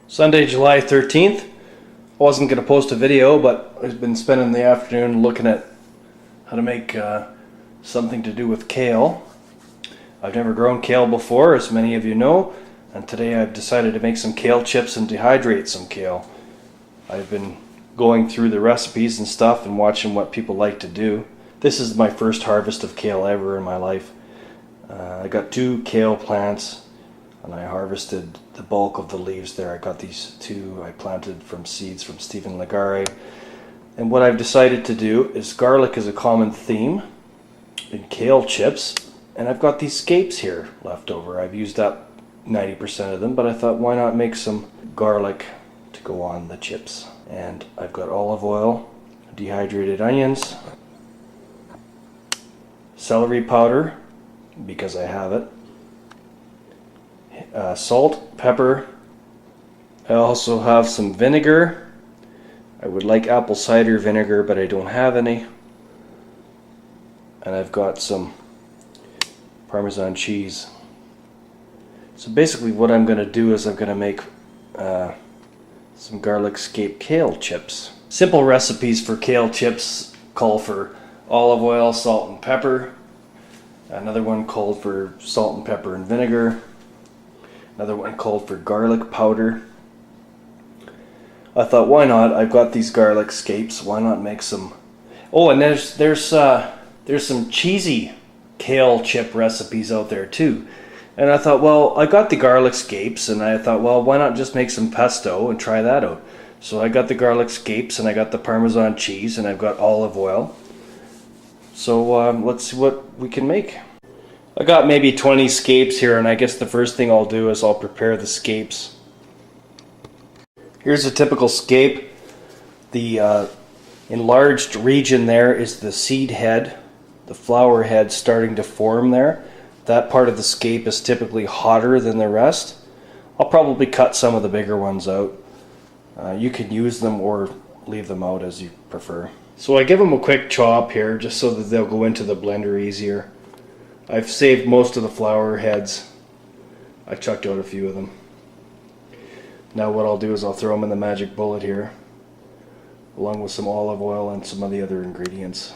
Sunday, July 13th. I wasn't going to post a video, but I've been spending the afternoon looking at how to make something to do with kale. I've never grown kale before, as many of you know, and today I've decided to make some kale chips and dehydrate some kale. I've been going through the recipes and stuff and watching what people like to do. This is my first harvest of kale ever in my life. I got 2 kale plants and I harvested the bulk of the leaves there. I got these 2 I planted from seeds from Stephen Legare. And what I've decided to do is, garlic is a common theme in kale chips, and I've got these scapes here left over. I've used up 90% of them, but I thought, why not make some garlic to go on the chips. And I've got olive oil, dehydrated onions, celery powder because I have it, salt, pepper. I also have some vinegar. I would like apple cider vinegar, but I don't have any. And I've got some Parmesan cheese. So basically what I'm going to do is I'm going to make some garlic scape kale chips. Simple recipes for kale chips call for olive oil, salt and pepper. Another one called for salt and pepper and vinegar. Another one called for garlic powder. I thought, why not? I've got these garlic scapes. Why not make some? Oh, and there's some cheesy kale chip recipes out there too. And I thought, well, I got the garlic scapes, and I thought, well, why not just make some pesto and try that out? So I got the garlic scapes, and I got the Parmesan cheese, and I've got olive oil. So let's see what we can make. I got maybe 20 scapes here, and I guess the first thing I'll do is I'll prepare the scapes. Here's a typical scape. The enlarged region there is the seed head, the flower head starting to form there. That part of the scape is typically hotter than the rest. I'll probably cut some of the bigger ones out. You can use them or leave them out as you prefer. So I give them a quick chop here just so that they'll go into the blender easier. I've saved most of the flower heads. I chucked out a few of them. Now what I'll do is I'll throw them in the magic bullet here, along with some olive oil and some of the other ingredients.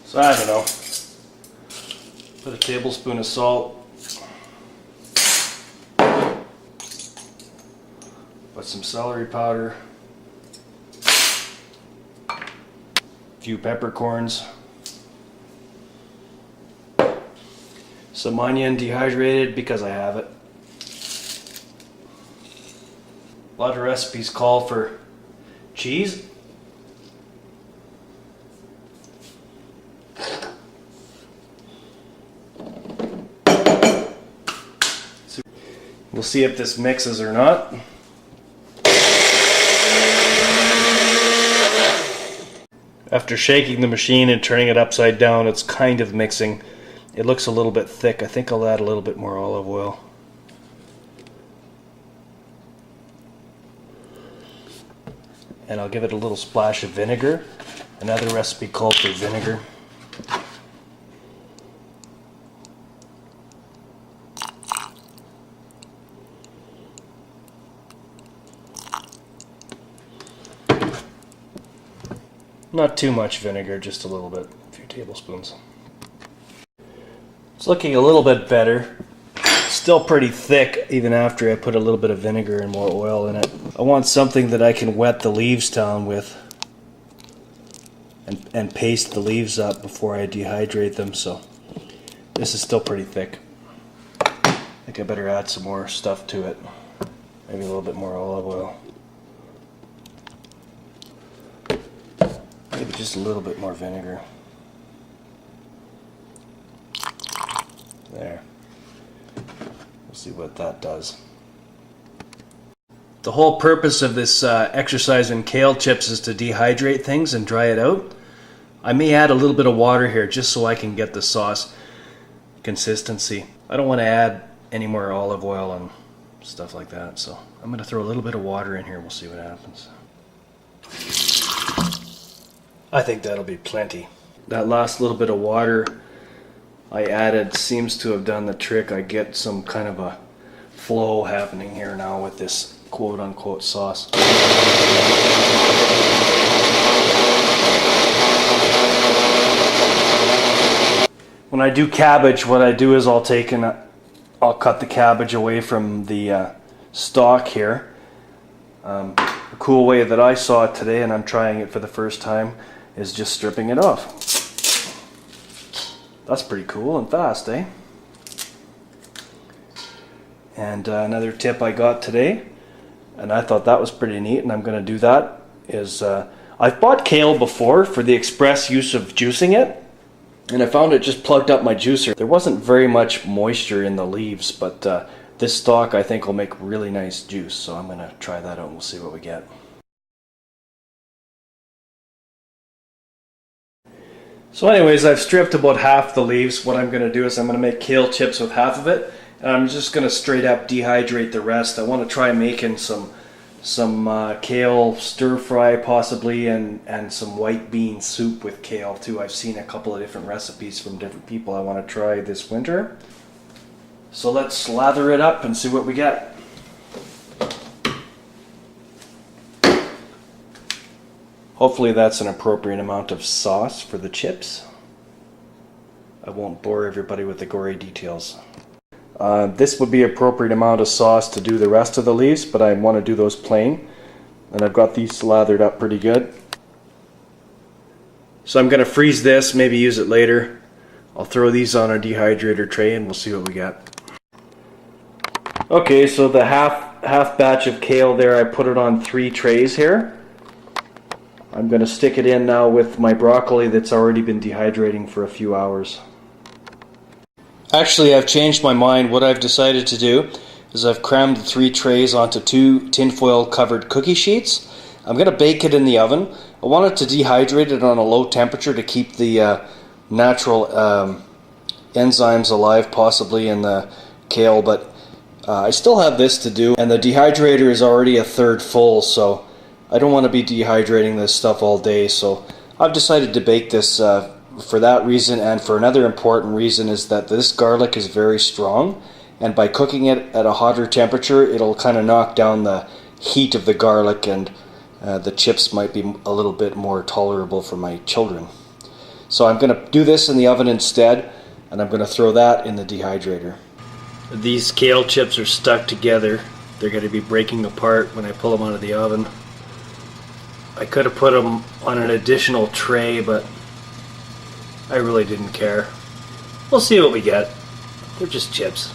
So I don't know, put a tablespoon of salt, put some celery powder, a few peppercorns, some onion dehydrated because I have it. A lot of recipes call for cheese. We'll see if this mixes or not. After shaking the machine and turning it upside down, it's kind of mixing. It looks a little bit thick. I think I'll add a little bit more olive oil. And I'll give it a little splash of vinegar. Another recipe called for vinegar. Not too much vinegar, just a little bit, a few tablespoons. It's looking a little bit better. Still pretty thick even after I put a little bit of vinegar and more oil in it. I want something that I can wet the leaves down with and paste the leaves up before I dehydrate them, so this is still pretty thick. I think I better add some more stuff to it. Maybe a little bit more olive oil. Maybe just a little bit more vinegar. There. We'll see what that does. The whole purpose of this exercise in kale chips is to dehydrate things and dry it out. I may add a little bit of water here just so I can get the sauce consistency. I don't want to add any more olive oil and stuff like that, so I'm going to throw a little bit of water in here. We'll see what happens. I think that'll be plenty. That last little bit of water I added seems to have done the trick. I get some kind of a flow happening here now with this quote-unquote sauce. When I do cabbage, what I do is I'll cut the cabbage away from the stalk here. A cool way that I saw it today, and I'm trying it for the first time, is just stripping it off. That's pretty cool and fast, eh? And another tip I got today, and I thought that was pretty neat, and I'm going to do that, is I've bought kale before for the express use of juicing it, and I found it just plugged up my juicer. There wasn't very much moisture in the leaves, but this stalk I think will make really nice juice, so I'm going to try that out and we'll see what we get. So anyways, I've stripped about half the leaves. What I'm going to do is I'm going to make kale chips with half of it, and I'm just going to straight up dehydrate the rest. I want to try making some kale stir fry possibly, and some white bean soup with kale too. I've seen a couple of different recipes from different people I want to try this winter. So let's slather it up and see what we get. Hopefully that's an appropriate amount of sauce for the chips. I won't bore everybody with the gory details. This would be appropriate amount of sauce to do the rest of the leaves, but I want to do those plain. And I've got these slathered up pretty good. So I'm going to freeze this, maybe use it later. I'll throw these on a dehydrator tray and we'll see what we get. Okay, so the half batch of kale there, I put it on 3 trays here. I'm going to stick it in now with my broccoli that's already been dehydrating for a few hours. Actually, I've changed my mind. What I've decided to do is I've crammed the 3 trays onto 2 tinfoil covered cookie sheets. I'm going to bake it in the oven. I want it to dehydrate it on a low temperature to keep the natural enzymes alive, possibly in the kale, but I still have this to do, and the dehydrator is already a third full, so I don't want to be dehydrating this stuff all day. So I've decided to bake this for that reason, and for another important reason is that this garlic is very strong, and by cooking it at a hotter temperature it'll kind of knock down the heat of the garlic, and the chips might be a little bit more tolerable for my children. So I'm going to do this in the oven instead, and I'm going to throw that in the dehydrator. These kale chips are stuck together. They're going to be breaking apart when I pull them out of the oven. I could have put them on an additional tray, but I really didn't care. We'll see what we get. They're just chips.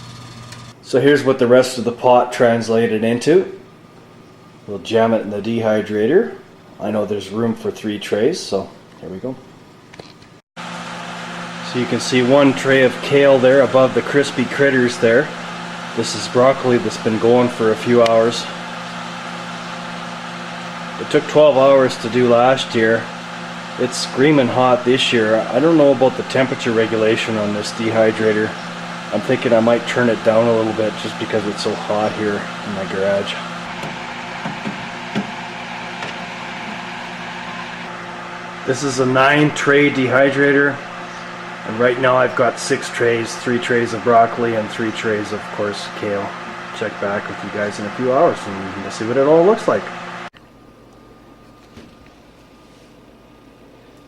So here's what the rest of the pot translated into. We'll jam it in the dehydrator. I know there's room for 3 trays, so here we go. So you can see 1 tray of kale there above the crispy critters there. This is broccoli that's been going for a few hours. It took 12 hours to do last year. It's screaming hot this year. I don't know about the temperature regulation on this dehydrator. I'm thinking I might turn it down a little bit just because it's so hot here in my garage. This is a 9-tray dehydrator, and right now I've got 6 trays, 3 trays of broccoli and 3 trays of course kale. Check back with you guys in a few hours and we'll see what it all looks like.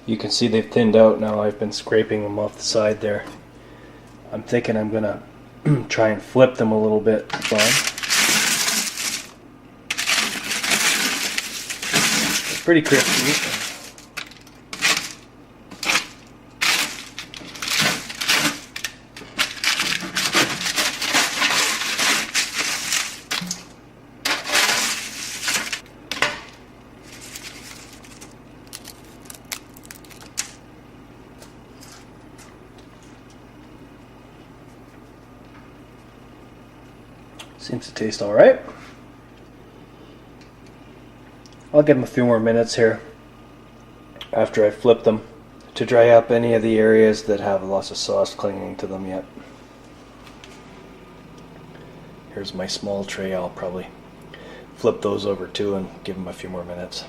You can see they've thinned out now. I've been scraping them off the side there. I'm thinking I'm gonna try and flip them a little bit. It's pretty crispy. Seems to taste alright. I'll give them a few more minutes here after I flip them to dry up any of the areas that have lots of sauce clinging to them yet. Here's my small tray. I'll probably flip those over too and give them a few more minutes.